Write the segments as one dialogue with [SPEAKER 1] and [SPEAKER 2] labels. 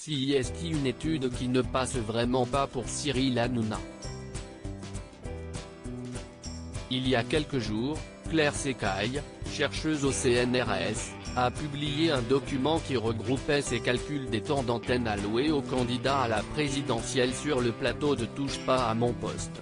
[SPEAKER 1] Si est une étude qui ne passe vraiment pas pour Cyril Hanouna. Il y a quelques jours, Claire Secaille, chercheuse au CNRS, a publié un document qui regroupait ses calculs des temps d'antenne alloués aux candidats à la présidentielle sur le plateau de Touche pas à mon poste.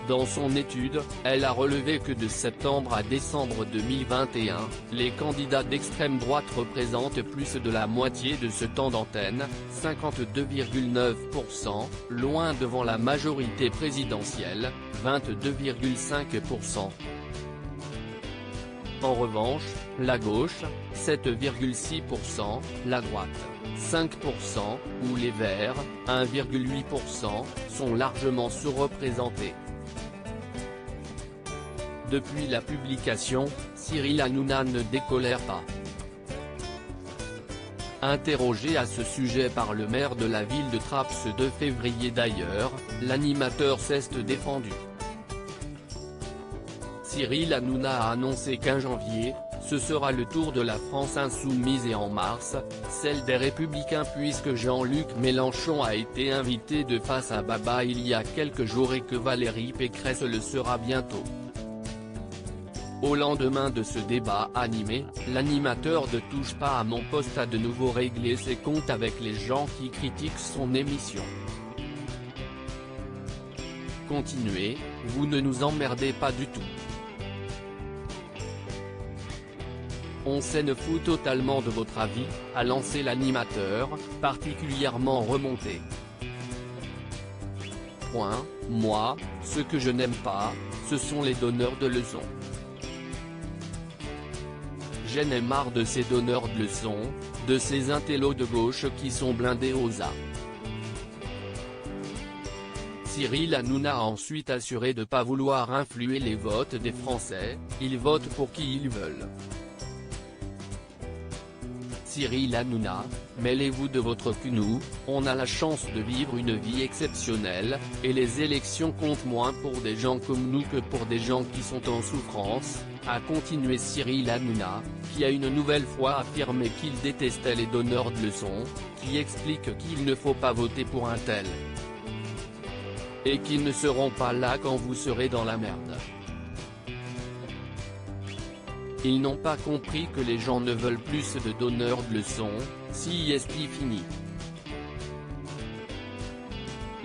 [SPEAKER 1] Dans son étude, elle a relevé que de septembre à décembre 2021, les candidats d'extrême droite représentent plus de la moitié de ce temps d'antenne, 52,9%, loin devant la majorité présidentielle, 22,5%. En revanche, la gauche, 7,6%, la droite, 5%, ou les Verts, 1,8%, sont largement sous-représentés. Depuis la publication, Cyril Hanouna ne décolère pas. Interrogé à ce sujet par le maire de la ville de Trappes ce 2 février d'ailleurs, l'animateur s'est défendu. Cyril Hanouna a annoncé qu'en janvier, ce sera le tour de la France insoumise et en mars, celle des Républicains puisque Jean-Luc Mélenchon a été invité de face à Baba il y a quelques jours et que Valérie Pécresse le sera bientôt. Au lendemain de ce débat animé, l'animateur de Touche pas à mon poste a de nouveau réglé ses comptes avec les gens qui critiquent son émission. Continuez, vous ne nous emmerdez pas du tout. On s'en fout totalement de votre avis, a lancé l'animateur, particulièrement remonté. Moi, ce que je n'aime pas, ce sont les donneurs de leçons. J'en ai marre de ces donneurs de leçons, de ces intellos de gauche qui sont blindés aux A. Cyril Hanouna a ensuite assuré de ne pas vouloir influer les votes des Français, ils votent pour qui ils veulent. Cyril Hanouna, mêlez-vous de votre cul, nous, on a la chance de vivre une vie exceptionnelle, et les élections comptent moins pour des gens comme nous que pour des gens qui sont en souffrance, a continué Cyril Hanouna, qui a une nouvelle fois affirmé qu'il détestait les donneurs de leçons, qui explique qu'il ne faut pas voter pour un tel. Et qu'ils ne seront pas là quand vous serez dans la merde. Ils n'ont pas compris que les gens ne veulent plus de donneurs de leçons, si est fini.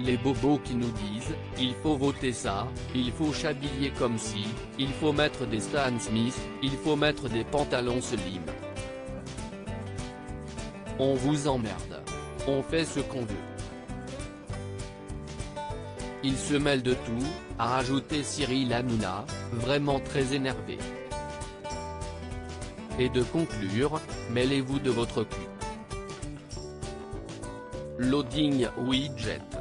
[SPEAKER 1] Les bobos qui nous disent, il faut voter ça, il faut s'habiller comme si, il faut mettre des Stan Smith, il faut mettre des pantalons slim. On vous emmerde. On fait ce qu'on veut. Il se mêle de tout, a rajouté Cyril Hanouna, vraiment très énervé. Et de conclure, mêlez-vous de votre cul. Loading widget.